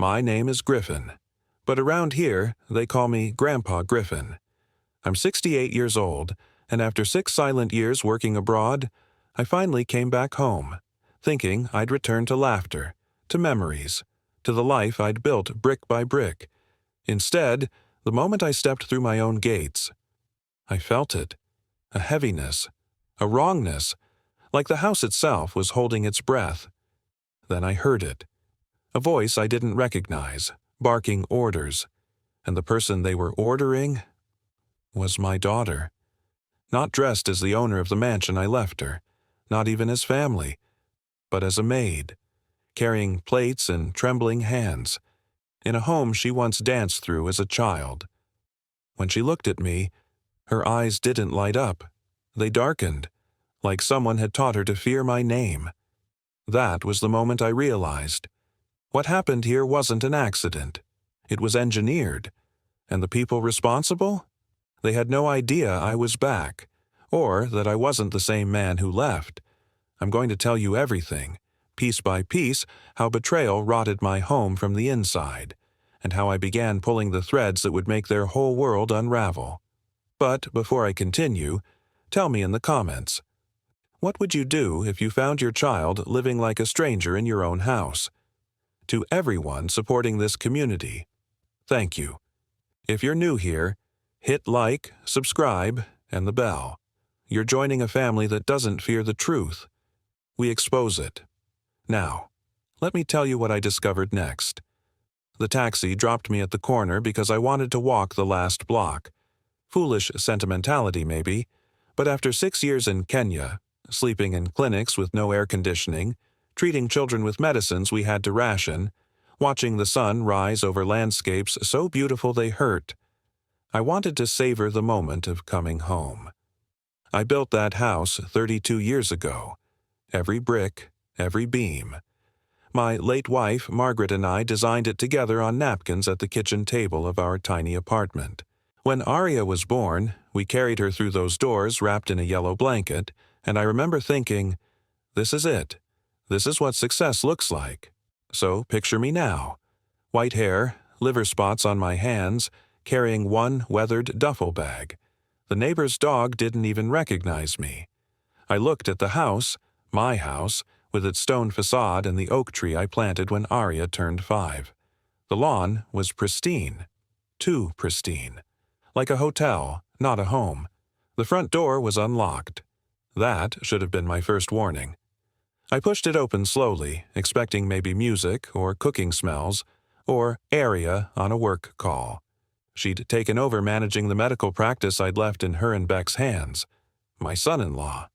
My name is Griffin, but around here they call me Grandpa Griffin. I'm 68 years old, and after 6 silent years working abroad, I finally came back home, thinking I'd return to laughter, to memories, to the life I'd built brick by brick. Instead, the moment I stepped through my own gates, I felt it, a heaviness, a wrongness, like the house itself was holding its breath. Then I heard it, a voice I didn't recognize, barking orders, and the person they were ordering was my daughter. Not dressed as the owner of the mansion I left her, not even as family, but as a maid, carrying plates in trembling hands, in a home she once danced through as a child. When she looked at me, her eyes didn't light up. They darkened, like someone had taught her to fear my name. That was the moment I realized. What happened here wasn't an accident. It was engineered. And the people responsible? They had no idea I was back, or that I wasn't the same man who left. I'm going to tell you everything, piece by piece, how betrayal rotted my home from the inside, and how I began pulling the threads that would make their whole world unravel. But before I continue, tell me in the comments, what would you do if you found your child living like a stranger in your own house? To everyone supporting this community, thank you. If you're new here, hit like, subscribe, and the bell. You're joining a family that doesn't fear the truth. We expose it. Now, let me tell you what I discovered next. The taxi dropped me at the corner because I wanted to walk the last block. Foolish sentimentality, maybe, but after 6 years in Kenya, sleeping in clinics with no air conditioning, treating children with medicines we had to ration, watching the sun rise over landscapes so beautiful they hurt, I wanted to savor the moment of coming home. I built that house 32 years ago. Every brick, every beam. My late wife, Margaret, and I designed it together on napkins at the kitchen table of our tiny apartment. When Aria was born, we carried her through those doors wrapped in a yellow blanket, and I remember thinking, this is it. This is what success looks like. So picture me now. White hair, liver spots on my hands, carrying one weathered duffel bag. The neighbor's dog didn't even recognize me. I looked at the house, my house, with its stone facade and the oak tree I planted when Aria turned 5. The lawn was pristine. Too pristine. Like a hotel, not a home. The front door was unlocked. That should have been my first warning. I pushed it open slowly, expecting maybe music or cooking smells, or Aria on a work call. She'd taken over managing the medical practice I'd left in her and Beck's hands. My son-in-law.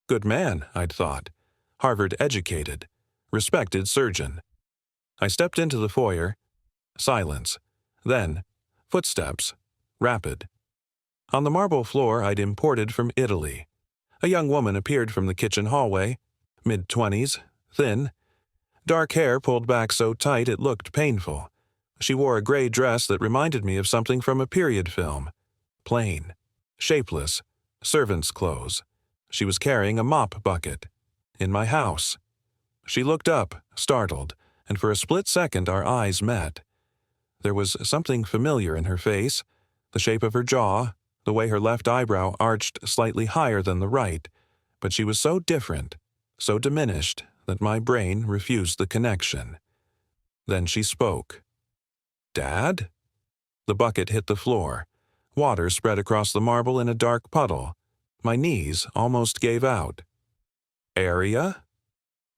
Good man, I'd thought. Harvard-educated. Respected surgeon. I stepped into the foyer. Silence. Then, footsteps. Rapid. On the marble floor I'd imported from Italy. A young woman appeared from the kitchen hallway, mid-20s, thin. Dark hair pulled back so tight it looked painful. She wore a gray dress that reminded me of something from a period film. Plain. Shapeless. Servant's clothes. She was carrying a mop bucket. In my house. She looked up, startled, and for a split second our eyes met. There was something familiar in her face, the shape of her jaw, the way her left eyebrow arched slightly higher than the right, but she was so different, so diminished, that my brain refused the connection. Then she spoke. Dad? The bucket hit the floor. Water spread across the marble in a dark puddle. My knees almost gave out. Aria?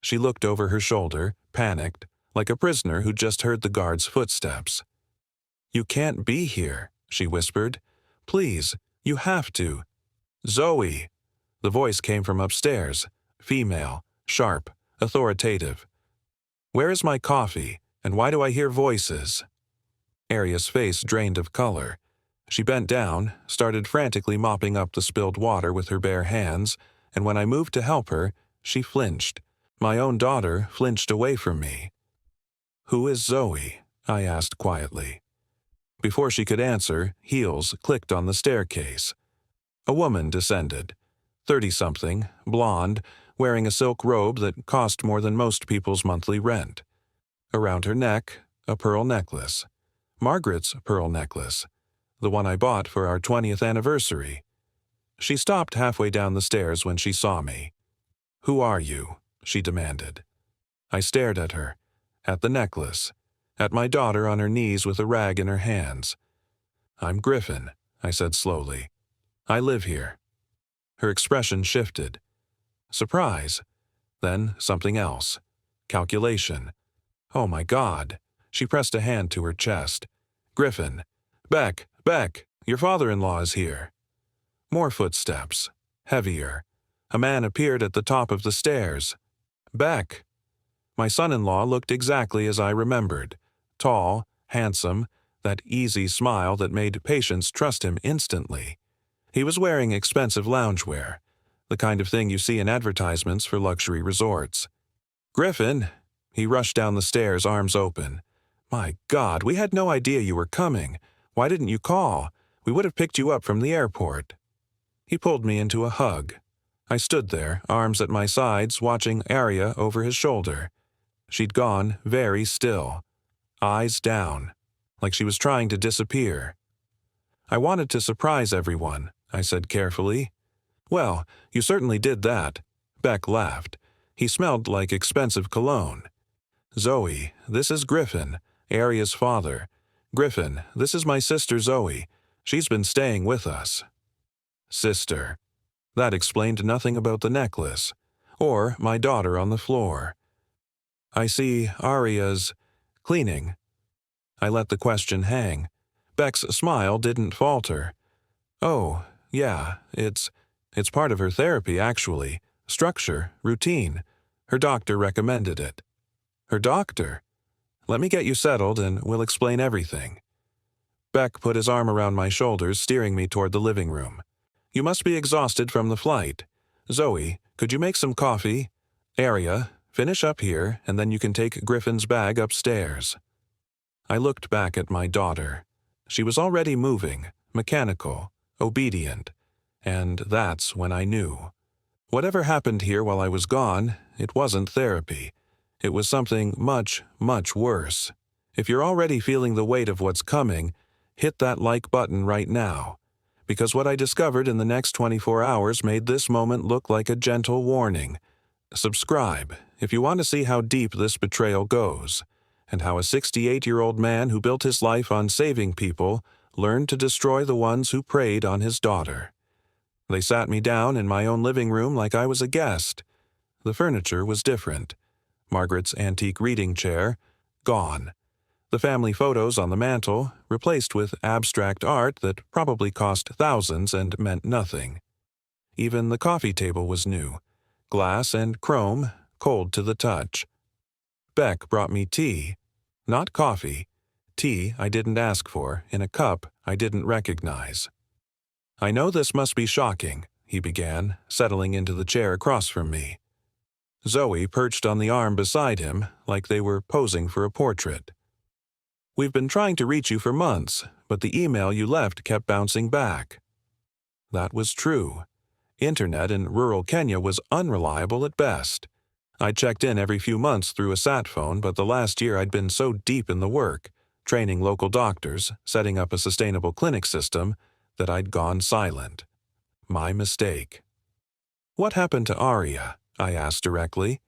She looked over her shoulder, panicked, like a prisoner who'd just heard the guard's footsteps. You can't be here, she whispered. Please, you have to. Zoe! The voice came from upstairs, female, sharp, authoritative. Where is my coffee, and why do I hear voices? Aria's face drained of color. She bent down, started frantically mopping up the spilled water with her bare hands, and when I moved to help her, she flinched. My own daughter flinched away from me. Who is Zoe? I asked quietly. Before she could answer, heels clicked on the staircase. A woman descended. 30-something, blonde, wearing a silk robe that cost more than most people's monthly rent. Around her neck, A pearl necklace. Margaret's pearl necklace. The one I bought for our 20th anniversary. She stopped halfway down the stairs when she saw me. "Who are you?" she demanded. I stared at her, at the necklace, at my daughter on her knees with a rag in her hands. "I'm Griffin," I said slowly. "I live here." Her expression shifted. Surprise. Then something else. Calculation. "Oh my God." She pressed a hand to her chest. "Griffin. Beck, your father-in-law is here." More footsteps. Heavier. A man appeared at the top of the stairs. "Beck." My son-in-law looked exactly as I remembered. Tall, handsome, that easy smile that made patients trust him instantly. He was wearing expensive loungewear, the kind of thing you see in advertisements for luxury resorts. "Griffin." He rushed down the stairs, arms open. "My God, we had no idea you were coming. Why didn't you call? We would have picked you up from the airport." He pulled me into a hug. I stood there, arms at my sides, watching Arya over his shoulder. She'd gone very still, eyes down, like she was trying to disappear. "I wanted to surprise everyone," I said carefully. "Well, you certainly did that." Beck laughed. He smelled like expensive cologne. "Zoe, this is Griffin, Arya's father. Griffin, this is my sister Zoe. She's been staying with us." Sister. That explained nothing about the necklace, or my daughter on the floor. "I see Arya's cleaning." I let the question hang. Beck's smile didn't falter. "Oh, yeah, it's part of her therapy, actually. Structure, routine. Her doctor recommended it." "Her doctor? Let me get you settled and we'll explain everything." Beck put his arm around my shoulders, steering me toward the living room. "You must be exhausted from the flight. Zoe, could you make some coffee? Arya, finish up here, and then you can take Griffin's bag upstairs." I looked back at my daughter. She was already moving, mechanical, obedient, and that's when I knew. Whatever happened here while I was gone, it wasn't therapy. It was something much, much worse. If you're already feeling the weight of what's coming, hit that like button right now. Because what I discovered in the next 24 hours made this moment look like a gentle warning. Subscribe if you want to see how deep this betrayal goes, and how a 68-year-old man who built his life on saving people learned to destroy the ones who preyed on his daughter. They sat me down in my own living room like I was a guest. The furniture was different. Margaret's antique reading chair, gone. The family photos on the mantel, replaced with abstract art that probably cost thousands and meant nothing. Even the coffee table was new. Glass and chrome, cold to the touch. Beck brought me tea. Not coffee. Tea I didn't ask for, in a cup I didn't recognize. "I know this must be shocking," he began, settling into the chair across from me. Zoe perched on the arm beside him, like they were posing for a portrait. "We've been trying to reach you for months, but the email you left kept bouncing back." That was true. Internet in rural Kenya was unreliable at best. I checked in every few months through a sat phone, but the last year I'd been so deep in the work, training local doctors, setting up a sustainable clinic system, that I'd gone silent. My mistake. "What happened to Arya?" I asked directly.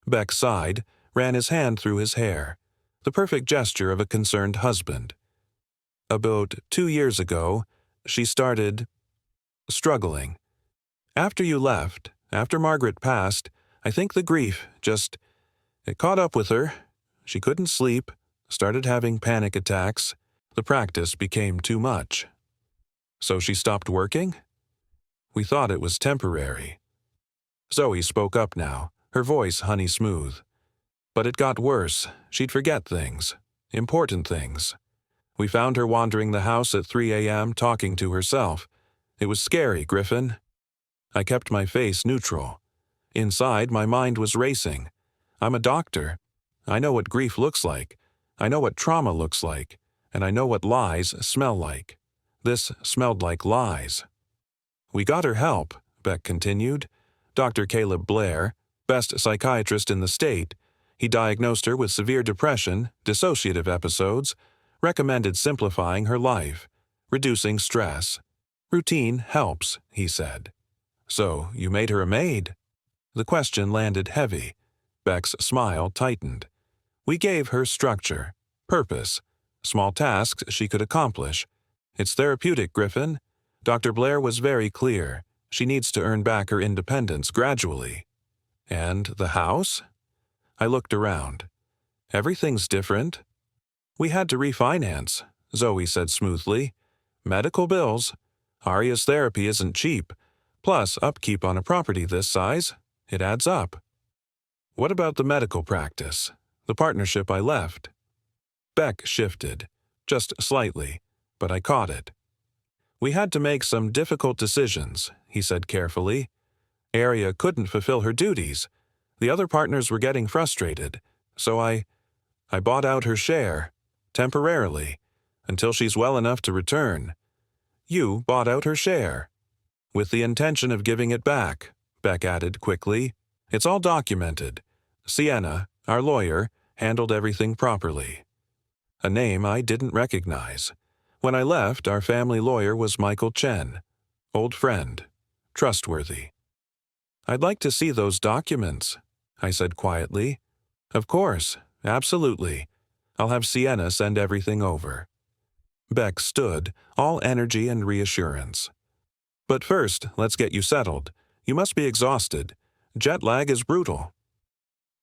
Beck sighed, ran his hand through his hair, the perfect gesture of a concerned husband. "About 2 years ago, she started struggling. After you left, after Margaret passed, I think the grief it caught up with her. She couldn't sleep, started having panic attacks. The practice became too much." "So she stopped working?" "We thought it was temporary." Zoe spoke up now, her voice honey smooth. "But it got worse. She'd forget things. Important things. We found her wandering the house at 3 a.m. talking to herself. It was scary, Griffin." I kept my face neutral. Inside, my mind was racing. I'm a doctor. I know what grief looks like. I know what trauma looks like. And I know what lies smell like. This smelled like lies. "We got her help," Beck continued. "Dr. Caleb Blair, best psychiatrist in the state. He diagnosed her with severe depression, dissociative episodes, recommended simplifying her life, reducing stress. Routine helps, he said. So, you made her a maid? The question landed heavy. Beck's smile tightened. We gave her structure, purpose, small tasks she could accomplish. It's therapeutic, Griffin. Dr. Blair was very clear. She needs to earn back her independence gradually. And the house? I looked around. Everything's different. We had to refinance, Zoe said smoothly. Medical bills. Arya's therapy isn't cheap. Plus, upkeep on a property this size. It adds up. What about the medical practice? The partnership I left? Beck shifted, just slightly, but I caught it. We had to make some difficult decisions, he said carefully. Arya couldn't fulfill her duties. The other partners were getting frustrated, so I bought out her share, temporarily, until she's well enough to return. You bought out her share. With the intention of giving it back, Beck added quickly. It's all documented. Sienna, our lawyer, handled everything properly. A name I didn't recognize. When I left, our family lawyer was Michael Chen. Old friend. Trustworthy. I'd like to see those documents, I said quietly. Of course, absolutely. I'll have Sienna send everything over. Beck stood, all energy and reassurance. But first, let's get you settled. You must be exhausted. Jet lag is brutal.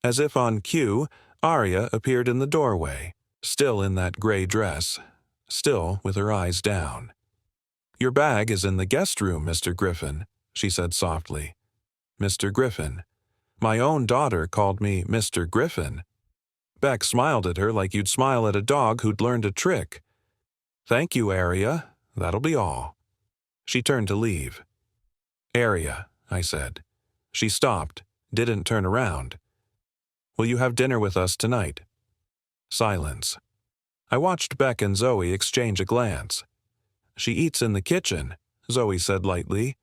As if on cue, Arya appeared in the doorway, still in that gray dress, still with her eyes down. Your bag is in the guest room, Mr. Griffin, she said softly. Mr. Griffin. My own daughter called me Mr. Griffin. Beck smiled at her like you'd smile at a dog who'd learned a trick. Thank you, Arya. That'll be all. She turned to leave. Arya, I said. She stopped, didn't turn around. Will you have dinner with us tonight? Silence. I watched Beck and Zoe exchange a glance. She eats in the kitchen, Zoe said lightly.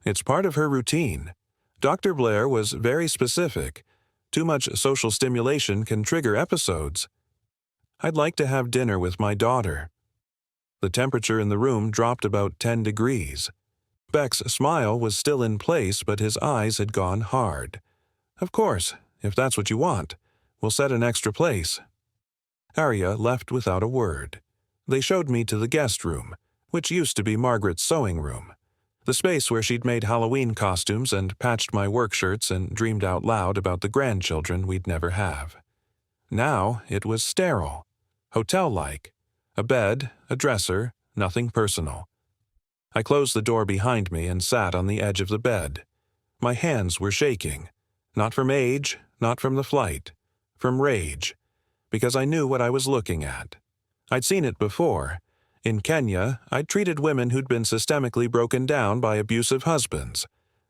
It's part of her routine. Dr. Blair was very specific. Too much social stimulation can trigger episodes. I'd like to have dinner with my daughter. The temperature in the room dropped about 10 degrees. Beck's smile was still in place, but his eyes had gone hard. Of course, if that's what you want. We'll set an extra place. Arya left without a word. They showed me to the guest room, which used to be Margaret's sewing room. The space where she'd made Halloween costumes and patched my work shirts and dreamed out loud about the grandchildren we'd never have. Now it was sterile, hotel-like. A bed, a dresser, nothing personal. I closed the door behind me and sat on the edge of the bed. My hands were shaking. Not from age, not from the flight. From rage. Because I knew what I was looking at. I'd seen it before. In Kenya, I'd treated women who'd been systemically broken down by abusive husbands.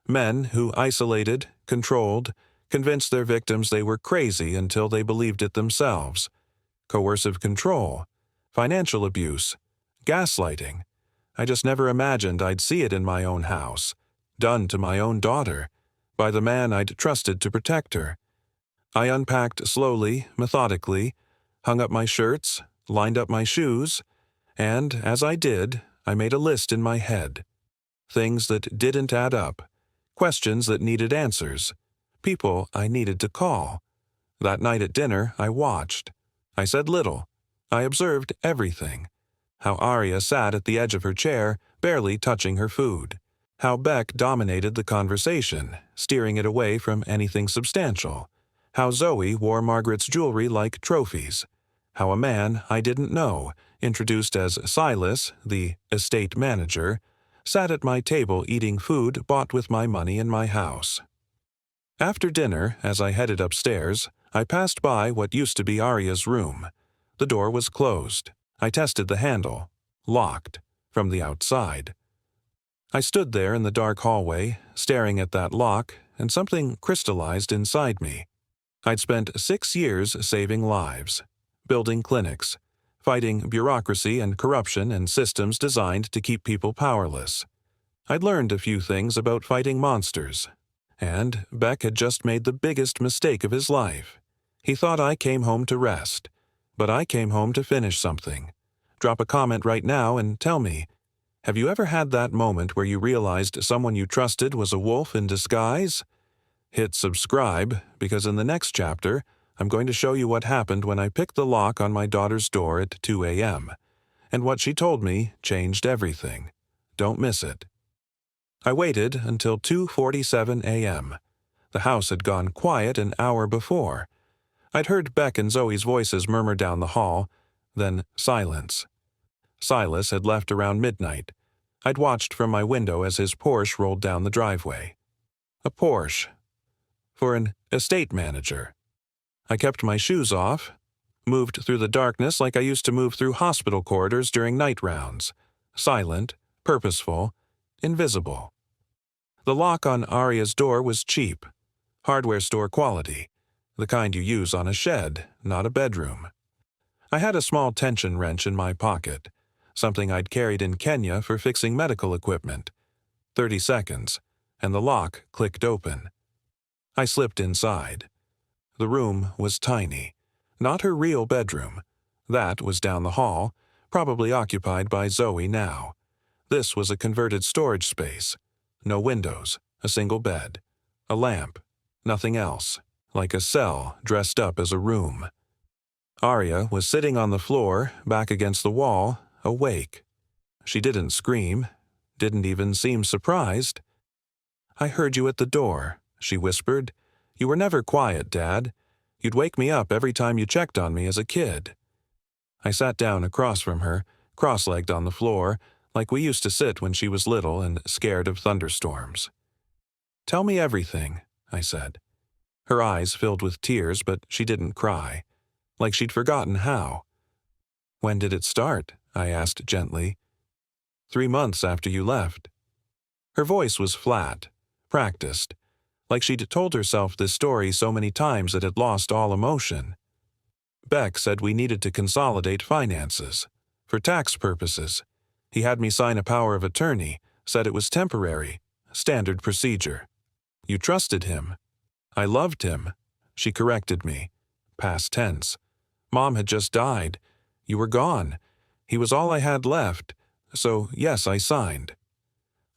Men who isolated, controlled, convinced their victims they were crazy until they believed it themselves. Coercive control. Financial abuse. Gaslighting. I just never imagined I'd see it in my own house. Done to my own daughter. By the man I'd trusted to protect her. I unpacked slowly, methodically, hung up my shirts, lined up my shoes, and, as I did, I made a list in my head. Things that didn't add up. Questions that needed answers. People I needed to call. That night at dinner, I watched. I said little. I observed everything. How Arya sat at the edge of her chair, barely touching her food. How Beck dominated the conversation, steering it away from anything substantial. How Zoe wore Margaret's jewelry like trophies. How a man I didn't know, introduced as Silas, the estate manager, sat at my table eating food bought with my money in my house. After dinner, as I headed upstairs, I passed by what used to be Arya's room. The door was closed. I tested the handle. Locked. From the outside. I stood there in the dark hallway, staring at that lock, and something crystallized inside me. I'd spent 6 years saving lives, building clinics, fighting bureaucracy and corruption and systems designed to keep people powerless. I'd learned a few things about fighting monsters, and Beck had just made the biggest mistake of his life. He thought I came home to rest, but I came home to finish something. Drop a comment right now and tell me, have you ever had that moment where you realized someone you trusted was a wolf in disguise? Hit subscribe, because in the next chapter, I'm going to show you what happened when I picked the lock on my daughter's door at 2 a.m. And what she told me changed everything. Don't miss it. I waited until 2:47 a.m. The house had gone quiet an hour before. I'd heard Beck and Zoe's voices murmur down the hall, then silence. Silas had left around midnight. I'd watched from my window as his Porsche rolled down the driveway. A Porsche. For an estate manager. I kept my shoes off, moved through the darkness like I used to move through hospital corridors during night rounds. Silent, purposeful, invisible. The lock on Aria's door was cheap. Hardware store quality. The kind you use on a shed, not a bedroom. I had a small tension wrench in my pocket, something I'd carried in Kenya for fixing medical equipment. 30 seconds, and the lock clicked open. I slipped inside. The room was tiny. Not her real bedroom. That was down the hall, probably occupied by Zoe now. This was a converted storage space. No windows, a single bed, a lamp, nothing else, like a cell dressed up as a room. Aria was sitting on the floor, back against the wall, awake. She didn't scream, didn't even seem surprised. "I heard you at the door," she whispered. "You were never quiet, Dad. You'd wake me up every time you checked on me as a kid." I sat down across from her, cross-legged on the floor, like we used to sit when she was little and scared of thunderstorms. "Tell me everything," I said. Her eyes filled with tears, but she didn't cry, like she'd forgotten how. "When did it start?" I asked gently. 3 months after you left." Her voice was flat, practiced, like she'd told herself this story so many times it had lost all emotion. "Beck said we needed to consolidate finances. For tax purposes. He had me sign a power of attorney, said it was temporary, standard procedure. You trusted him." "I loved him," she corrected me. Past tense. "Mom had just died. You were gone. He was all I had left. So, yes, I signed."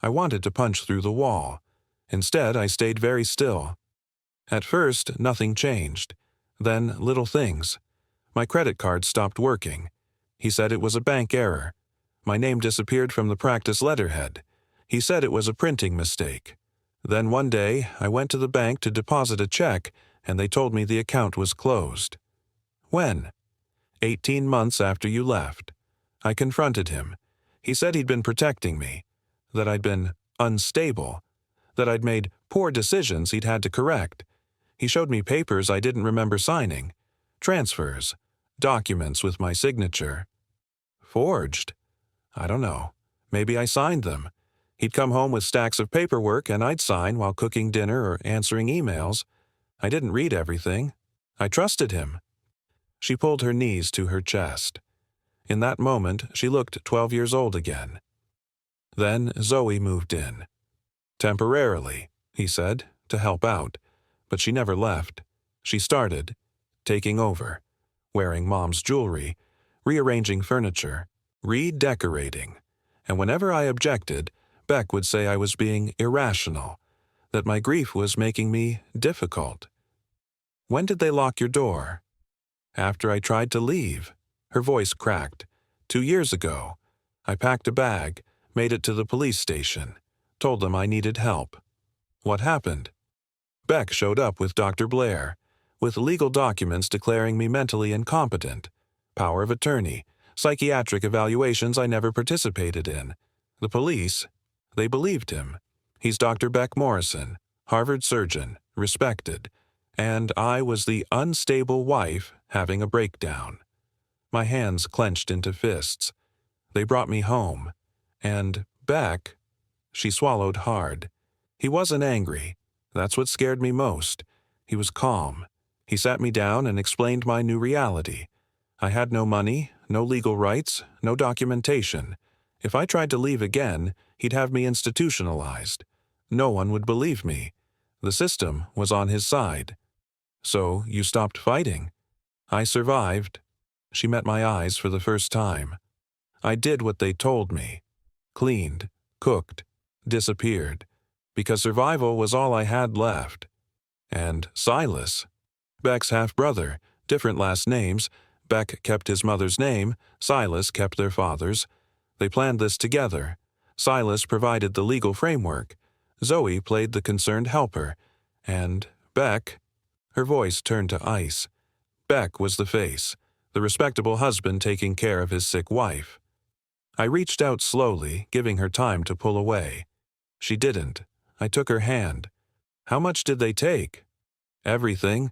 I wanted to punch through the wall. Instead, I stayed very still. At first, nothing changed. Then, little things. My credit card stopped working. He said it was a bank error. My name disappeared from the practice letterhead. He said it was a printing mistake. Then one day, I went to the bank to deposit a check, and they told me the account was closed. "When?" 18 months after you left. I confronted him. He said he'd been protecting me, that I'd been unstable, that I'd made poor decisions he'd had to correct. He showed me papers I didn't remember signing, transfers, documents with my signature. Forged? I don't know. Maybe I signed them. He'd come home with stacks of paperwork and I'd sign while cooking dinner or answering emails. I didn't read everything. I trusted him. She pulled her knees to her chest. In that moment, she looked 12 years old again. Then Zoe moved in. "Temporarily," he said, to help out. But she never left. She started, taking over, wearing Mom's jewelry, rearranging furniture, redecorating. And whenever I objected, Beck would say I was being irrational, that my grief was making me difficult. "When did they lock your door?" "After I tried to leave." Her voice cracked. 2 years ago. I packed a bag, made it to the police station, told them I needed help. What happened? Beck showed up with Dr. Blair, with legal documents declaring me mentally incompetent, power of attorney, psychiatric evaluations I never participated in. The police, they believed him. He's Dr. Beck Morrison, Harvard surgeon, respected, and I was the unstable wife having a breakdown. My hands clenched into fists. They brought me home. And Beck, she swallowed hard. He wasn't angry. That's what scared me most. He was calm. He sat me down and explained my new reality. I had no money, no legal rights, no documentation. If I tried to leave again, he'd have me institutionalized. No one would believe me. The system was on his side. So you stopped fighting? I survived. She met my eyes for the first time. I did what they told me. Cleaned, cooked, disappeared, because survival was all I had left. And Silas, Beck's half-brother, different last names. Beck kept his mother's name, Silas kept their father's. They planned this together. Silas provided the legal framework. Zoe played the concerned helper. And Beck, her voice turned to ice. Beck was the face, the respectable husband taking care of his sick wife. I reached out slowly, giving her time to pull away. She didn't. I took her hand. How much did they take? Everything.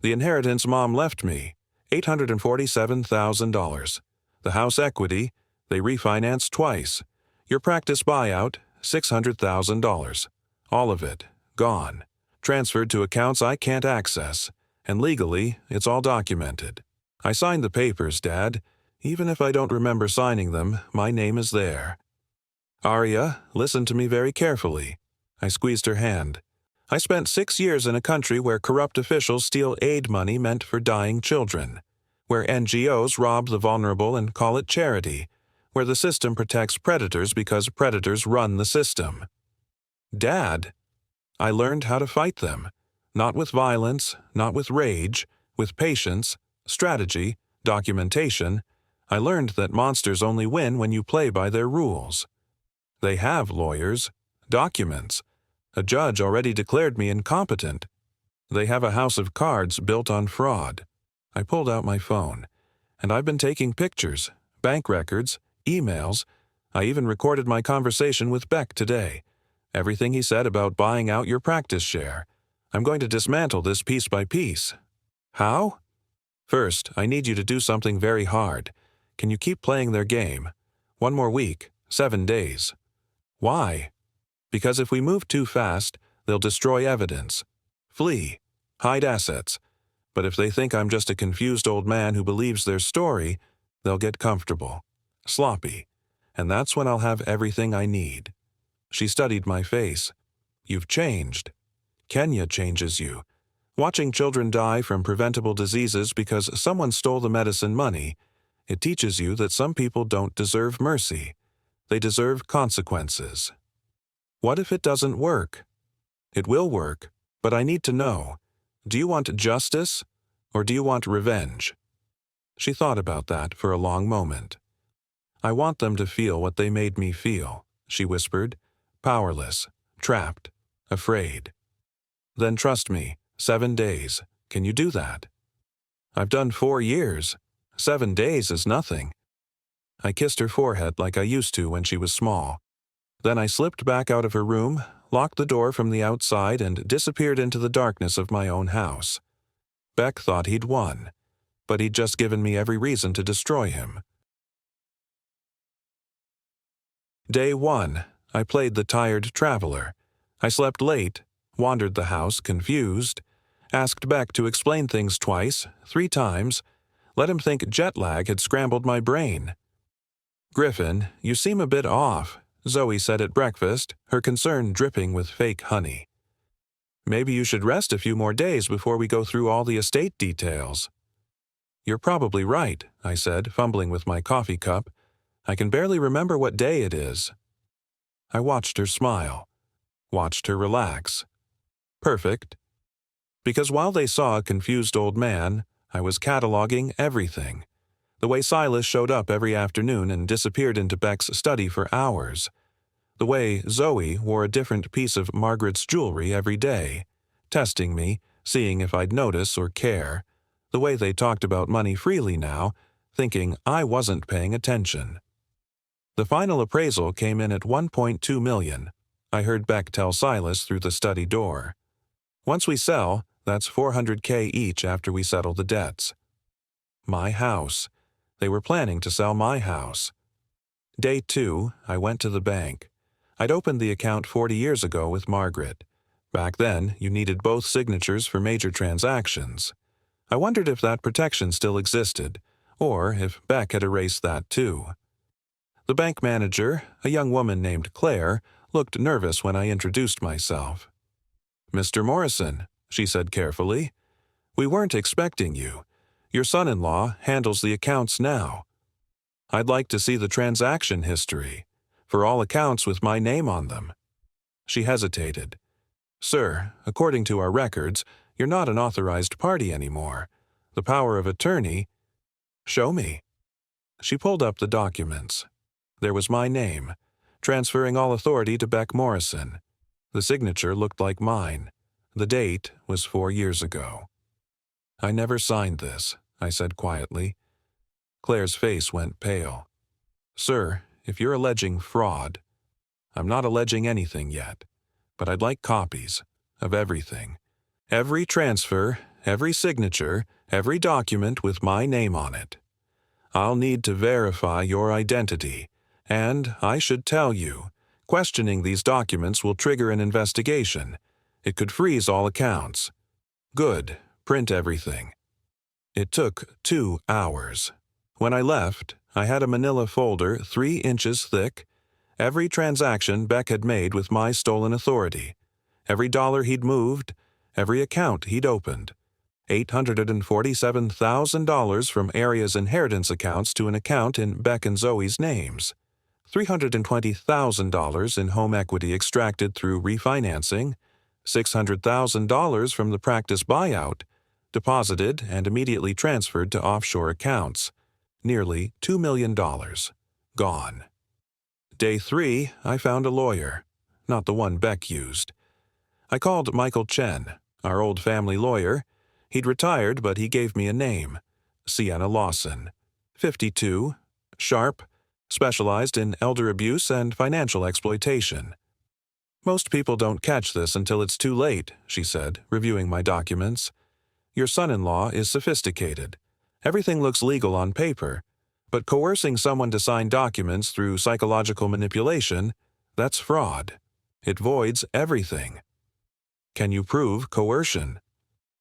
The inheritance Mom left me, $847,000. The house equity, they refinanced twice. Your practice buyout, $600,000. All of it, gone. Transferred to accounts I can't access. And legally, it's all documented. I signed the papers, Dad. Even if I don't remember signing them, my name is there. Arya, listen to me very carefully. I squeezed her hand. I spent 6 years in a country where corrupt officials steal aid money meant for dying children, where NGOs rob the vulnerable and call it charity, where the system protects predators because predators run the system. Dad, I learned how to fight them, not with violence, not with rage, with patience, strategy, documentation. I learned that monsters only win when you play by their rules. They have lawyers, documents. A judge already declared me incompetent. They have a house of cards built on fraud. I pulled out my phone, and I've been taking pictures, bank records, emails. I even recorded my conversation with Beck today. Everything he said about buying out your practice share. I'm going to dismantle this piece by piece. How? First, I need you to do something very hard. Can you keep playing their game? 1 more week, 7 days. Why? Because if we move too fast, they'll destroy evidence, flee, hide assets. But if they think I'm just a confused old man who believes their story, they'll get comfortable, sloppy, and that's when I'll have everything I need. She studied my face. You've changed. Kenya changes you. Watching children die from preventable diseases because someone stole the medicine money, it teaches you that some people don't deserve mercy. They deserve consequences. What if it doesn't work? It will work, but I need to know. Do you want justice, or do you want revenge? She thought about that for a long moment. I want them to feel what they made me feel, she whispered. Powerless, trapped, afraid. Then trust me, 7 days. Can you do that? I've done 4 years. 7 days is nothing. I kissed her forehead like I used to when she was small. Then I slipped back out of her room, locked the door from the outside, and disappeared into the darkness of my own house. Beck thought he'd won, but he'd just given me every reason to destroy him. Day 1, I played the tired traveler. I slept late, wandered the house confused, asked Beck to explain things twice, 3 times, let him think jet lag had scrambled my brain. Griffin, you seem a bit off, Zoe said at breakfast, her concern dripping with fake honey. Maybe you should rest a few more days before we go through all the estate details. You're probably right, I said, fumbling with my coffee cup. I can barely remember what day it is. I watched her smile, watched her relax. Perfect. Because while they saw a confused old man, I was cataloging everything. The way Silas showed up every afternoon and disappeared into Beck's study for hours. The way Zoe wore a different piece of Margaret's jewelry every day, testing me, seeing if I'd notice or care. The way they talked about money freely now, thinking I wasn't paying attention. The final appraisal came in at $1.2 million. I heard Beck tell Silas through the study door. Once we sell, that's $400K each after we settle the debts. My house. They were planning to sell my house. Day 2, I went to the bank. I'd opened the account 40 years ago with Margaret. Back then, you needed both signatures for major transactions. I wondered if that protection still existed, or if Beck had erased that too. The bank manager, a young woman named Claire, looked nervous when I introduced myself. Mr. Morrison, she said carefully. We weren't expecting you. Your son-in-law handles the accounts now. I'd like to see the transaction history, for all accounts with my name on them." She hesitated. "Sir, according to our records, you're not an authorized party anymore. The power of attorney—" "Show me." She pulled up the documents. There was my name, transferring all authority to Beck Morrison. The signature looked like mine. The date was 4 years ago. "I never signed this," I said quietly. Claire's face went pale. "Sir, if you're alleging fraud—" "I'm not alleging anything yet, but I'd like copies of everything. Every transfer, every signature, every document with my name on it. I'll need to verify your identity, and I should tell you, questioning these documents will trigger an investigation. It could freeze all accounts." "Good. Print everything." It took 2 hours. When I left, I had a manila folder 3 inches thick, every transaction Beck had made with my stolen authority, every dollar he'd moved, every account he'd opened, $847,000 from Aria's inheritance accounts to an account in Beck and Zoe's names, $320,000 in home equity extracted through refinancing, $600,000 from the practice buyout, deposited and immediately transferred to offshore accounts, nearly $2 million. Gone. Day 3, I found a lawyer, not the one Beck used. I called Michael Chen, our old family lawyer. He'd retired, but he gave me a name, Sienna Lawson, 52, sharp, specialized in elder abuse and financial exploitation. "Most people don't catch this until it's too late," she said, reviewing my documents. "Your son-in-law is sophisticated. Everything looks legal on paper, but coercing someone to sign documents through psychological manipulation, that's fraud. It voids everything." "Can you prove coercion?"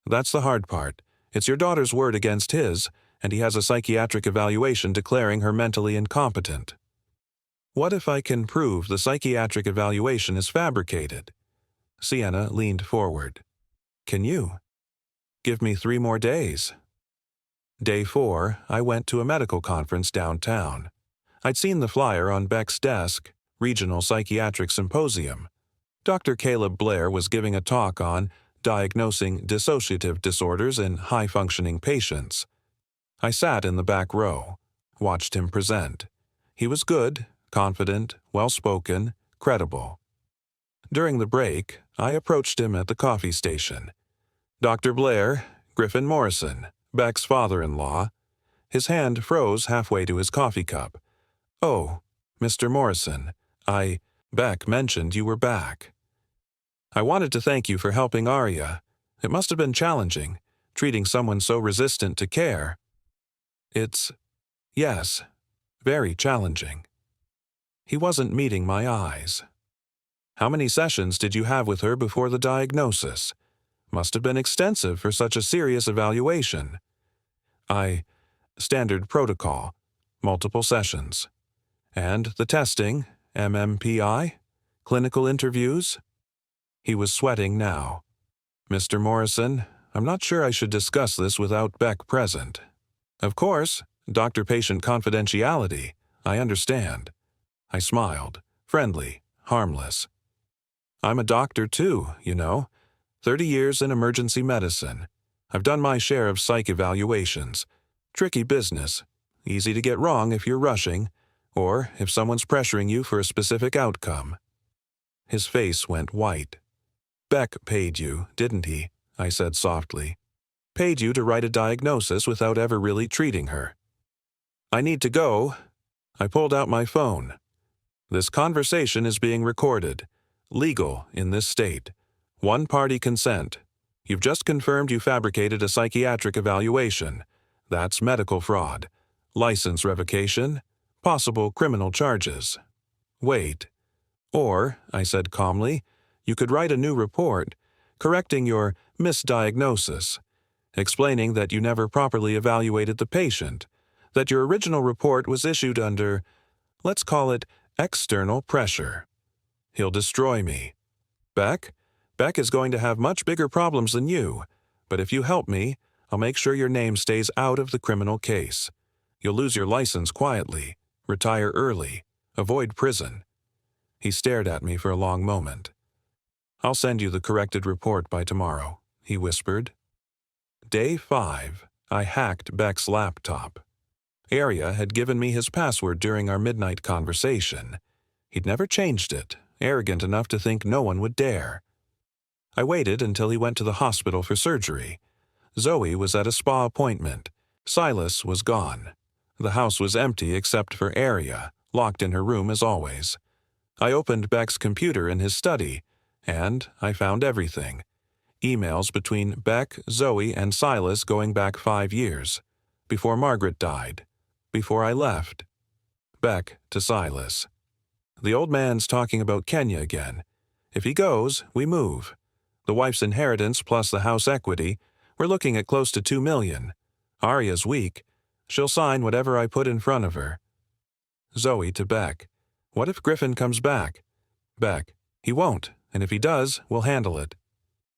"That's the hard part. It's your daughter's word against his, and he has a psychiatric evaluation declaring her mentally incompetent." "What if I can prove the psychiatric evaluation is fabricated?" Sienna leaned forward. "Can you?" "Give me 3 more days." Day 4, I went to a medical conference downtown. I'd seen the flyer on Beck's desk, Regional Psychiatric Symposium. Dr. Caleb Blair was giving a talk on diagnosing dissociative disorders in high-functioning patients. I sat in the back row, watched him present. He was good, confident, well-spoken, credible. During the break, I approached him at the coffee station. "Dr. Blair, Griffin Morrison, Beck's father-in-law." His hand froze halfway to his coffee cup. "Oh, Mr. Morrison, Beck mentioned you were back. I wanted to thank you for helping Aria. It must have been challenging, treating someone so resistant to care." Yes, very challenging." He wasn't meeting my eyes. "How many sessions did you have with her before the diagnosis? Must have been extensive for such a serious evaluation." Standard protocol, multiple sessions. "And the testing, MMPI? Clinical interviews?" He was sweating now. "Mr. Morrison, I'm not sure I should discuss this without Beck present." "Of course, doctor-patient confidentiality. I understand." I smiled, friendly, harmless. "I'm a doctor too, you know. 30 years in emergency medicine. I've done my share of psych evaluations. Tricky business. Easy to get wrong if you're rushing, or if someone's pressuring you for a specific outcome." His face went white. "Beck paid you, didn't he?" I said softly. "Paid you to write a diagnosis without ever really treating her." "I need to go." I pulled out my phone. "This conversation is being recorded. Legal in this state. One-party consent. You've just confirmed you fabricated a psychiatric evaluation. That's medical fraud. License revocation. Possible criminal charges." "Wait. Or," I said calmly, "you could write a new report, correcting your misdiagnosis, explaining that you never properly evaluated the patient, that your original report was issued under, let's call it, external pressure." "He'll destroy me." Beck is going to have much bigger problems than you, But if you help me, I'll make sure your name stays out of the criminal case. You'll lose your license quietly, retire early, avoid prison." He stared at me for a long moment. "I'll send you the corrected report by tomorrow," he whispered. Day 5, I hacked Beck's laptop. Arya had given me his password during our midnight conversation. He'd never changed it, arrogant enough to think no one would dare. I waited until he went to the hospital for surgery. Zoe was at a spa appointment. Silas was gone. The house was empty except for Arya, locked in her room as always. I opened Beck's computer in his study, and I found everything. Emails between Beck, Zoe, and Silas going back 5 years. Before Margaret died. Before I left. Beck to Silas. "The old man's talking about Kenya again. If he goes, we move. The wife's inheritance plus the house equity, we're looking at close to $2 million. Arya's weak. She'll sign whatever I put in front of her." Zoe to Beck. "What if Griffin comes back?" Beck. "He won't, and if he does, we'll handle it."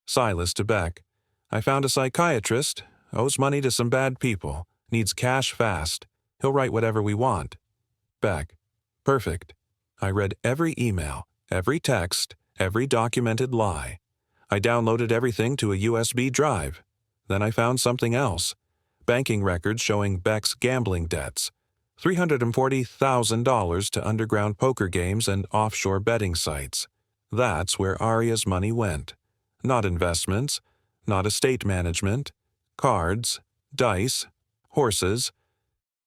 Silas to Beck. "I found a psychiatrist, owes money to some bad people, needs cash fast. He'll write whatever we want." Beck. "Perfect." I read every email, every text, every documented lie. I downloaded everything to a USB drive. Then I found something else. Banking records showing Beck's gambling debts. $340,000 to underground poker games and offshore betting sites. That's where Arya's money went. Not investments, not estate management, cards, dice, horses.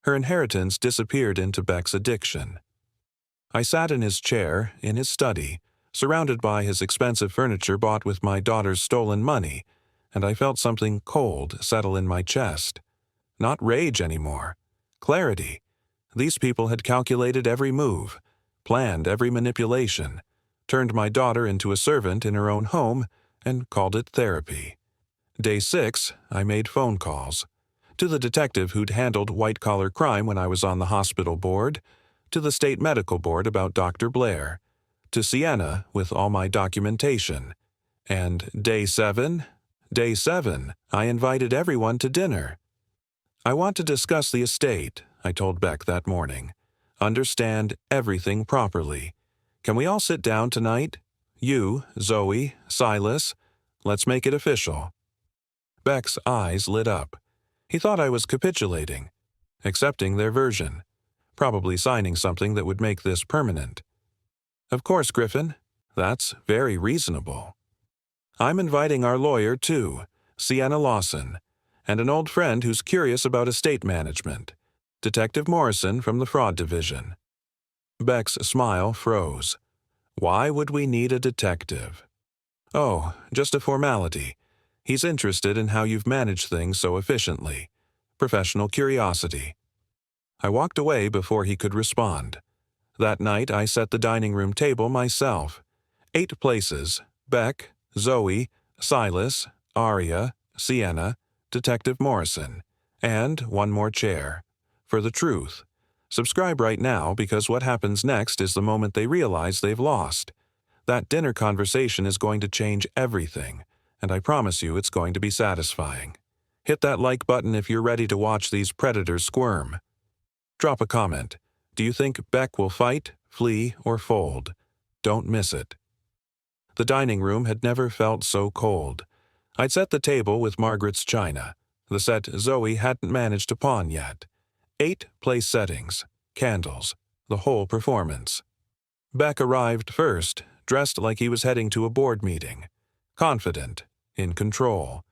Her inheritance disappeared into Beck's addiction. I sat in his chair, in his study, surrounded by his expensive furniture bought with my daughter's stolen money, and I felt something cold settle in my chest. Not rage anymore. Clarity. These people had calculated every move, planned every manipulation, turned my daughter into a servant in her own home, and called it therapy. Day 6, I made phone calls. To the detective who'd handled white-collar crime when I was on the hospital board, to the state medical board about Dr. Blair, to Sienna with all my documentation. And day 7, I invited everyone to dinner. "I want to discuss the estate," I told Beck that morning. "Understand everything properly. Can we all sit down tonight? You, Zoe, Silas. Let's make it official." Beck's eyes lit up. He thought I was capitulating, accepting their version, probably signing something that would make this permanent. "Of course, Griffin. That's very reasonable. I'm inviting our lawyer, too, Sienna Lawson, and an old friend who's curious about estate management, Detective Morrison from the Fraud Division." Beck's smile froze. "Why would we need a detective?" "Oh, just a formality. He's interested in how you've managed things so efficiently. Professional curiosity." I walked away before he could respond. That night I set the dining room table myself. 8 places: Beck, Zoe, Silas, Arya, Sienna, Detective Morrison, and one more chair. For the truth. Subscribe right now because what happens next is the moment they realize they've lost. That dinner conversation is going to change everything, and I promise you it's going to be satisfying. Hit that like button if you're ready to watch these predators squirm. Drop a comment. Do you think Beck will fight, flee, or fold? Don't miss it. The dining room had never felt so cold. I'd set the table with Margaret's china, the set Zoe hadn't managed to pawn yet. 8 place settings, candles, the whole performance. Beck arrived first, dressed like he was heading to a board meeting. Confident, in control.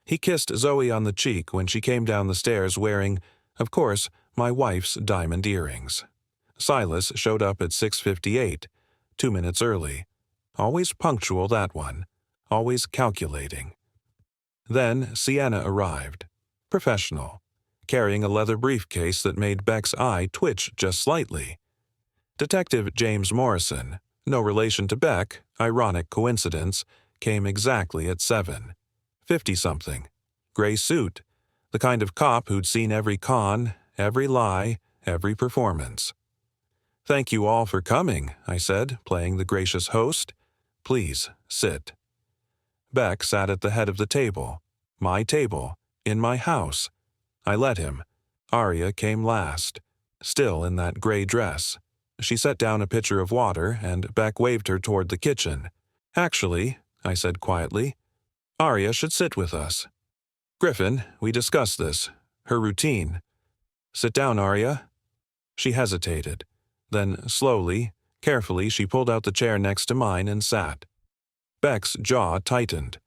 He kissed Zoe on the cheek when she came down the stairs wearing, of course, my wife's diamond earrings. Silas showed up at 6:58, 2 minutes early. Always punctual, that one. Always calculating. Then Sienna arrived. Professional. Carrying a leather briefcase that made Beck's eye twitch just slightly. Detective James Morrison, no relation to Beck, ironic coincidence, came exactly at 7. 50-something. Gray suit. The kind of cop who'd seen every con, every lie, every performance. "Thank you all for coming," I said, playing the gracious host. "Please, sit." Beck sat at the head of the table. My table. In my house. I let him. Arya came last, still in that gray dress. She set down a pitcher of water, and Beck waved her toward the kitchen. "Actually," I said quietly, "Arya should sit with us. Griffin, we discussed this. Her routine. Sit down, Arya." She hesitated. Then, slowly, carefully, she pulled out the chair next to mine and sat. Beck's jaw tightened.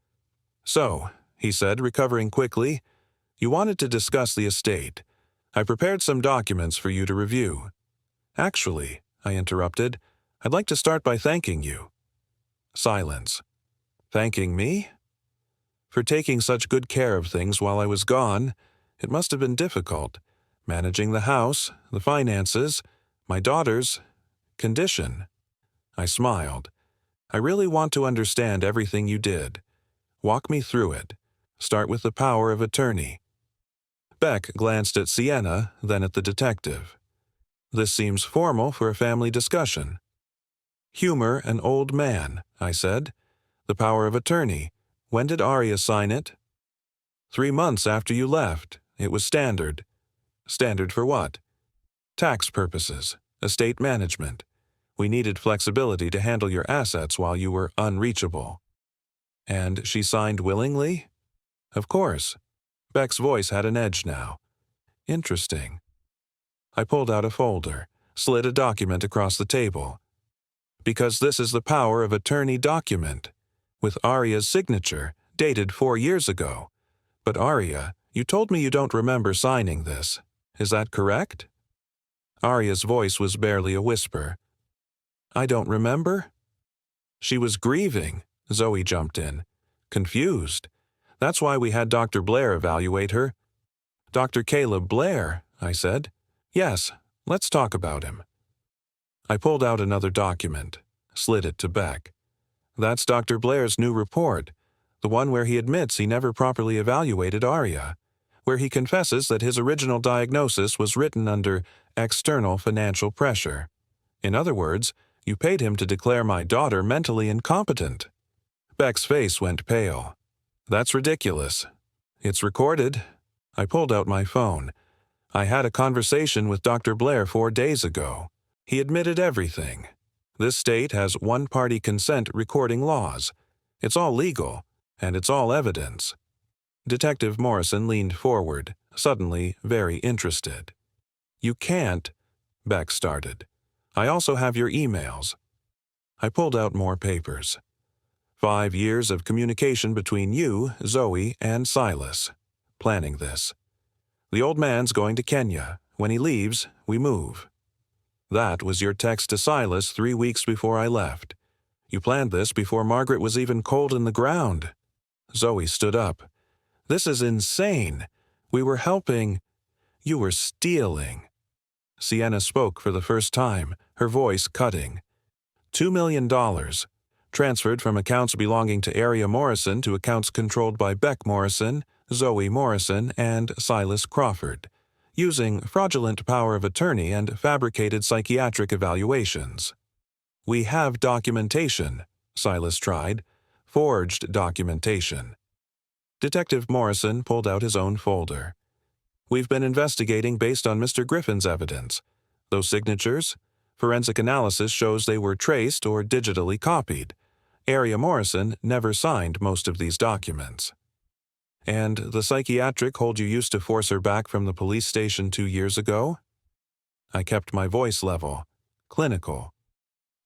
"So," he said, recovering quickly, "you wanted to discuss the estate. I prepared some documents for you to review." "Actually," I interrupted, "I'd like to start by thanking you." Silence. "Thanking me?" "For taking such good care of things while I was gone. It must have been difficult. Managing the house, the finances, my daughter's condition." I smiled. "I really want to understand everything you did. Walk me through it. Start with the power of attorney." Beck glanced at Sienna, then at the detective. "This seems formal for a family discussion." "Humor an old man," I said. "The power of attorney. When did Arya sign it?" 3 months after you left. It was standard." "Standard for what?" "Tax purposes. Estate management. We needed flexibility to handle your assets while you were unreachable." "And she signed willingly?" "Of course." Beck's voice had an edge now. "Interesting." I pulled out a folder, slid a document across the table. "Because this is the power of attorney document, with Arya's signature, dated 4 years ago. But Arya, you told me you don't remember signing this. Is that correct?" Arya's voice was barely a whisper. "I don't remember?" "She was grieving," Zoe jumped in. "Confused. That's why we had Dr. Blair evaluate her." "Dr. Caleb Blair," I said. "Yes, let's talk about him." I pulled out another document, slid it to Beck. "That's Dr. Blair's new report, the one where he admits he never properly evaluated Arya, where he confesses that his original diagnosis was written under external financial pressure. In other words, you paid him to declare my daughter mentally incompetent." Beck's face went pale. "That's ridiculous." "It's recorded." I pulled out my phone. "I had a conversation with Dr. Blair 4 days ago. He admitted everything. This state has one-party consent recording laws. It's all legal, and it's all evidence." Detective Morrison leaned forward, suddenly very interested. "You can't," Beck started. "I also have your emails." I pulled out more papers. 5 years of communication between you, Zoe, and Silas. Planning this. The old man's going to Kenya. When he leaves, we move. That was your text to Silas 3 weeks before I left. You planned this before Margaret was even cold in the ground. Zoe stood up. "This is insane. We were helping. You were stealing." Sienna spoke for the first time, her voice cutting. $2 million. Transferred from accounts belonging to Arya Morrison to accounts controlled by Beck Morrison, Zoe Morrison, and Silas Crawford, using fraudulent power of attorney and fabricated psychiatric evaluations. "We have documentation," Silas tried. "Forged documentation." Detective Morrison pulled out his own folder. "We've been investigating based on Mr. Griffin's evidence. Those signatures? Forensic analysis shows they were traced or digitally copied. Arya Morrison never signed most of these documents." "And the psychiatric hold you used to force her back from the police station 2 years ago?" I kept my voice level, clinical.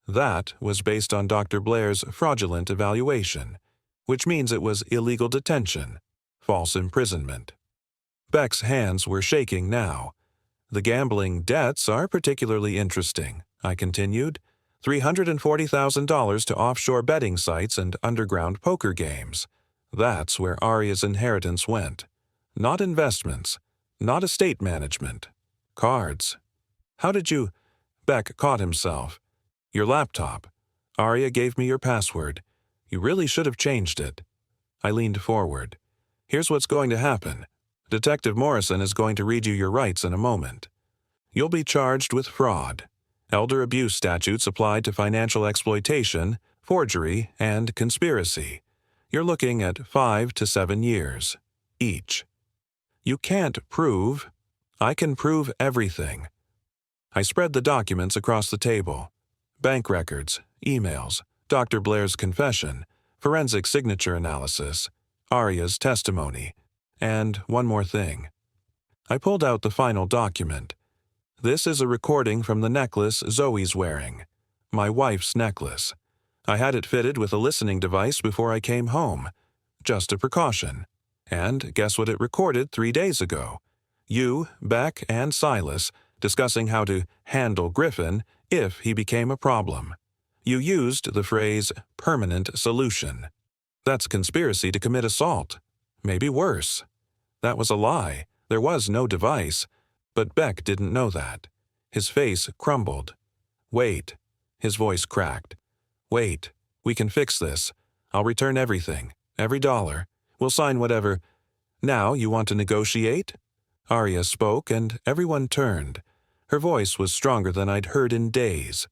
"That was based on Dr. Blair's fraudulent evaluation, which means it was illegal detention, false imprisonment." Beck's hands were shaking now. "The gambling debts are particularly interesting," I continued. $340,000 to offshore betting sites and underground poker games. That's where Arya's inheritance went. Not investments, not estate management. Cards. How did you— Beck caught himself. "Your laptop. Arya gave me your password. You really should have changed it." I leaned forward. "Here's what's going to happen. Detective Morrison is going to read you your rights in a moment. You'll be charged with fraud. Elder abuse statutes applied to financial exploitation, forgery, and conspiracy. You're looking at 5 to 7 years. each. You can't prove. I can prove everything. I spread the documents across the table. Bank records, emails, Dr. Blair's confession, forensic signature analysis, Arya's testimony, and one more thing. I pulled out the final document. This is a recording from the necklace Zoe's wearing. My wife's necklace. I had it fitted with a listening device before I came home. Just a precaution. And guess what it recorded 3 days ago? You, Beck, and Silas discussing how to handle Griffin if he became a problem. You used the phrase permanent solution. That's conspiracy to commit assault. Maybe worse. That was a lie. There was no device. But Beck didn't know that. His face crumbled. Wait. His voice cracked. Wait. We can fix this. I'll return everything. Every dollar. We'll sign whatever. Now you want to negotiate? Arya spoke, and everyone turned. Her voice was stronger than I'd heard in days.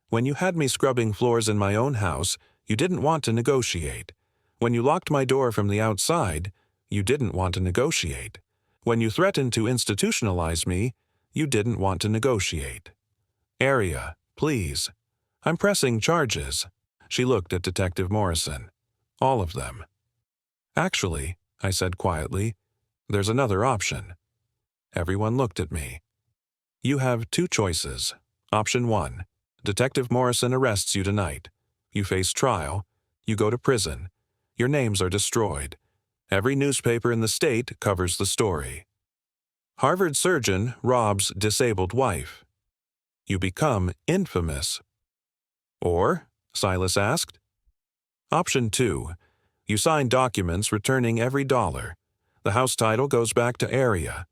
When you had me scrubbing floors in my own house, you didn't want to negotiate. When you locked my door from the outside, you didn't want to negotiate. When you threatened to institutionalize me, you didn't want to negotiate. Arya, please. I'm pressing charges. She looked at Detective Morrison. All of them. Actually, I said quietly, there's another option. Everyone looked at me. You have 2 choices. Option 1. Detective Morrison arrests you tonight. You face trial. You go to prison. Your names are destroyed. Every newspaper in the state covers the story. Harvard surgeon robs disabled wife. You become infamous. Or, Silas asked. Option 2. You sign documents returning every dollar. The house title goes back to Arya.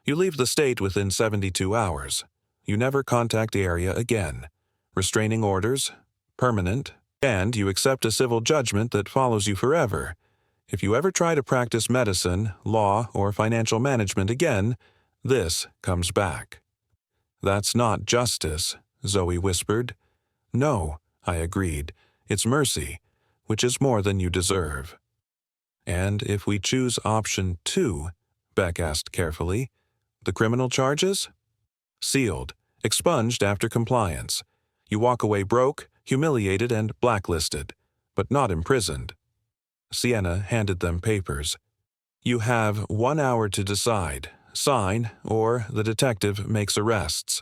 You leave the state within 72 hours. You never contact Arya again. Restraining orders, permanent, and you accept a civil judgment that follows you forever. If you ever try to practice medicine, law, or financial management again, this comes back. That's not justice, Zoe whispered. No, I agreed. It's mercy, which is more than you deserve. And if we choose option 2, Beck asked carefully, the criminal charges? Sealed, expunged after compliance. You walk away broke, humiliated, and blacklisted, but not imprisoned. Sienna handed them papers. You have 1 hour to decide, sign, or the detective makes arrests.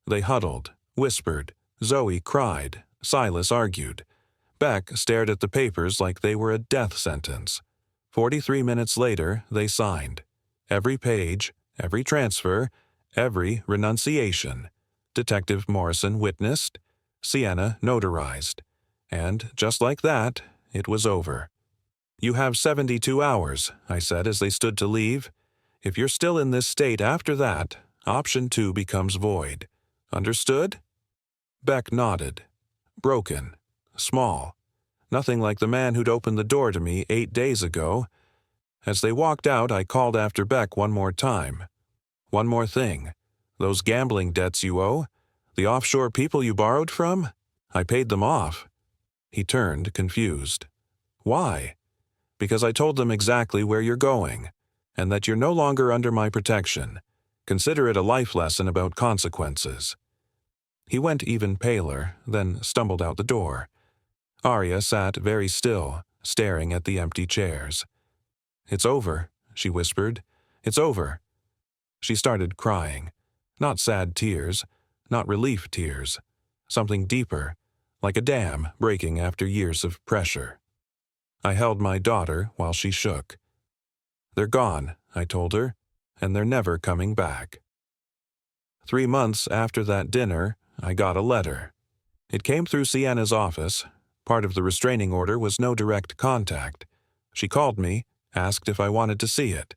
They huddled, whispered. Zoe cried. Silas argued. Beck stared at the papers like they were a death sentence. 43 minutes later, they signed. Every page, every transfer, every renunciation. Detective Morrison witnessed. Sienna notarized. And just like that, it was over. You have 72 hours, I said as they stood to leave. If you're still in this state after that, option 2 becomes void. Understood? Beck nodded. Broken. Small. Nothing like the man who'd opened the door to me 8 days ago. As they walked out, I called after Beck one more time. One more thing. Those gambling debts you owe, the offshore people you borrowed from, I paid them off. He turned, confused. Why? Because I told them exactly where you're going, and that you're no longer under my protection. Consider it a life lesson about consequences. He went even paler, then stumbled out the door. Arya sat very still, staring at the empty chairs. It's over, she whispered. It's over. She started crying. Not sad tears, not relief tears. Something deeper, like a dam breaking after years of pressure. I held my daughter while she shook. They're gone, I told her, and they're never coming back. 3 months after that dinner, I got a letter. It came through Sienna's office. Part of the restraining order was no direct contact. She called me, asked if I wanted to see it.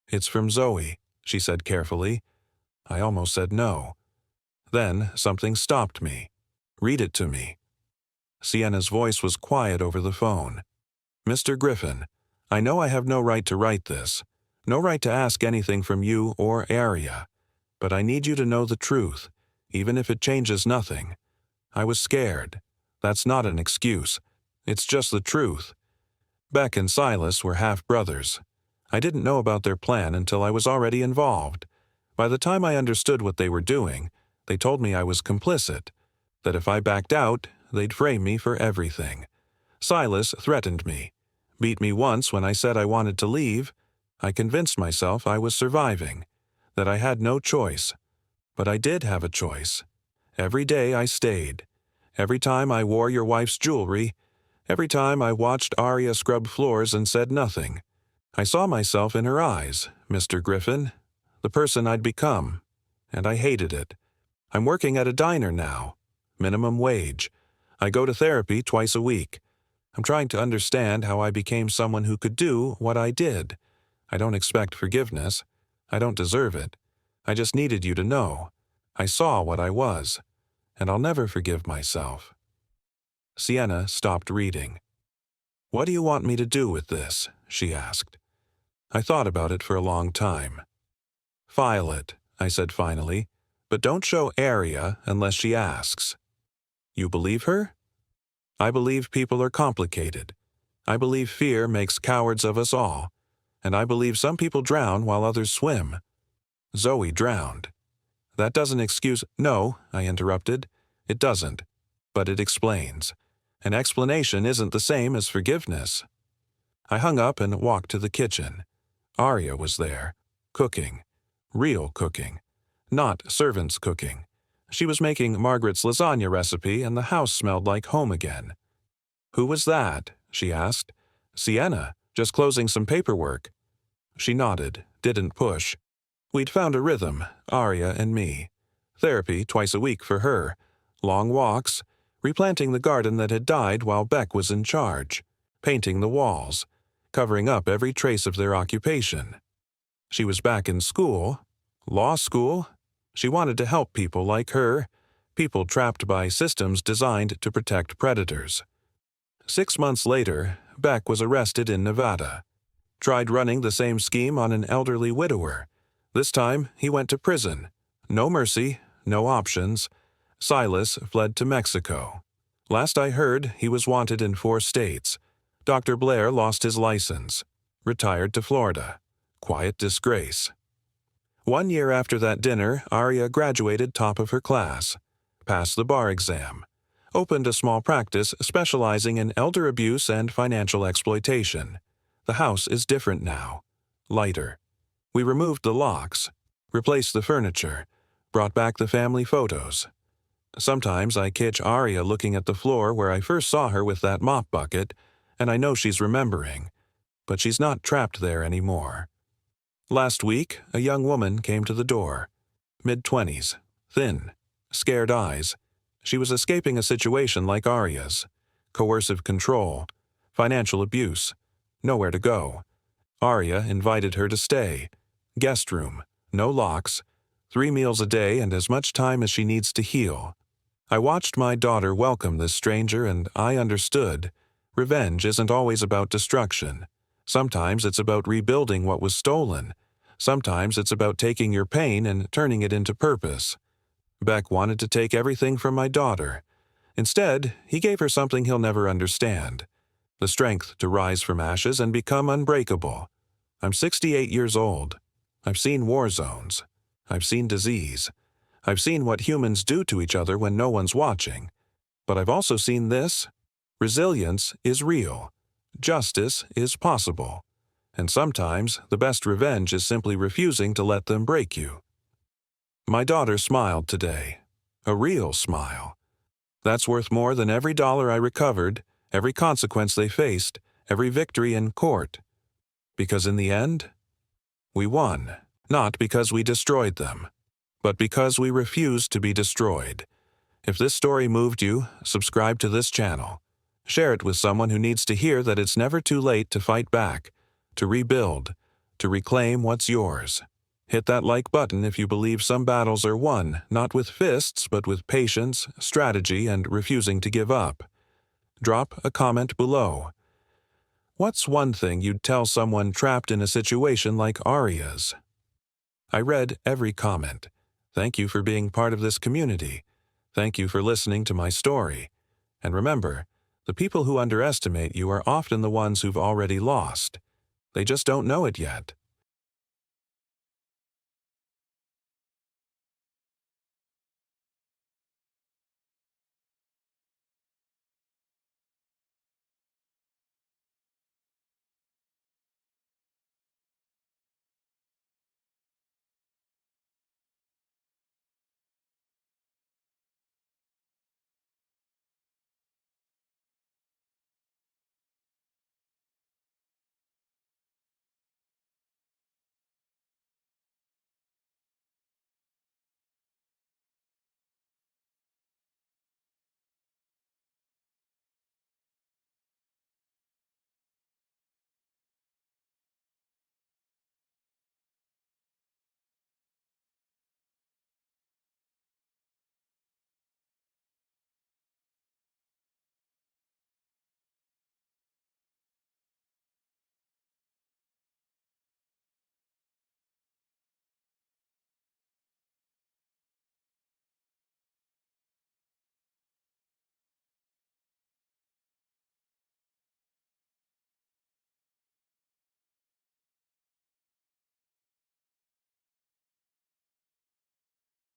It's from Zoe, she said carefully. I almost said no. Then something stopped me. Read it to me. Sienna's voice was quiet over the phone. Mr. Griffin, I know I have no right to write this, no right to ask anything from you or Arya, but I need you to know the truth, even if it changes nothing. I was scared. That's not an excuse. It's just the truth. Beck and Silas were half-brothers. I didn't know about their plan until I was already involved. By the time I understood what they were doing, they told me I was complicit, that if I backed out, they'd frame me for everything. Silas threatened me, beat me once when I said I wanted to leave. I convinced myself I was surviving, that I had no choice. But I did have a choice. Every day I stayed. Every time I wore your wife's jewelry. Every time I watched Aria scrub floors and said nothing. I saw myself in her eyes, Mr. Griffin, the person I'd become, and I hated it. I'm working at a diner now, minimum wage. I go to therapy twice a week. I'm trying to understand how I became someone who could do what I did. I don't expect forgiveness. I don't deserve it. I just needed you to know. I saw what I was, and I'll never forgive myself. Sienna stopped reading. "What do you want me to do with this?" she asked. I thought about it for a long time. "File it," I said finally, "but don't show Aria unless she asks." "You believe her?" "I believe people are complicated. I believe fear makes cowards of us all, and I believe some people drown while others swim. Zoe drowned. That doesn't excuse—" "No," I interrupted. "It doesn't, but it explains. An explanation isn't the same as forgiveness." I hung up and walked to the kitchen. Aria was there, cooking. Real cooking. Not servants' cooking. She was making Margaret's lasagna recipe, and the house smelled like home again. "Who was that?" she asked. "Sienna, just closing some paperwork." She nodded, didn't push. We'd found a rhythm, Aria and me. Therapy twice a week for her. Long walks. Replanting the garden that had died while Beck was in charge. Painting the walls. Covering up every trace of their occupation. She was back in school. Law school. She wanted to help people like her. People trapped by systems designed to protect predators. 6 months later, Beck was arrested in Nevada. Tried running the same scheme on an elderly widower. This time, he went to prison. No mercy, no options. Silas fled to Mexico. Last I heard, he was wanted in 4 states. Dr. Blair lost his license. Retired to Florida. Quiet disgrace. 1 year after that dinner, Aria graduated top of her class. Passed the bar exam. Opened a small practice specializing in elder abuse and financial exploitation. The house is different now. Lighter. We removed the locks. Replaced the furniture. Brought back the family photos. Sometimes I catch Aria looking at the floor where I first saw her with that mop bucket, and I know she's remembering. But she's not trapped there anymore. Last week, a young woman came to the door. Mid-20s. Thin. Scared eyes. She was escaping a situation like Aria's. Coercive control. Financial abuse. Nowhere to go. Aria invited her to stay. Guest room. No locks. 3 meals a day and as much time as she needs to heal. I watched my daughter welcome this stranger and I understood. Revenge isn't always about destruction. Sometimes it's about rebuilding what was stolen. Sometimes it's about taking your pain and turning it into purpose. Beck wanted to take everything from my daughter. Instead, he gave her something he'll never understand. The strength to rise from ashes and become unbreakable. I'm 68 years old. I've seen war zones. I've seen disease. I've seen what humans do to each other when no one's watching. But I've also seen this. Resilience is real. Justice is possible. And sometimes the best revenge is simply refusing to let them break you. My daughter smiled today. A real smile. That's worth more than every dollar I recovered, every consequence they faced, every victory in court. Because in the end, we won. Not because we destroyed them, but because we refused to be destroyed. If this story moved you, subscribe to this channel. Share it with someone who needs to hear that it's never too late to fight back, to rebuild, to reclaim what's yours. Hit that like button if you believe some battles are won, not with fists, but with patience, strategy, and refusing to give up. Drop a comment below. What's one thing you'd tell someone trapped in a situation like Aria's? I read every comment. Thank you for being part of this community. Thank you for listening to my story. And remember, the people who underestimate you are often the ones who've already lost. They just don't know it yet.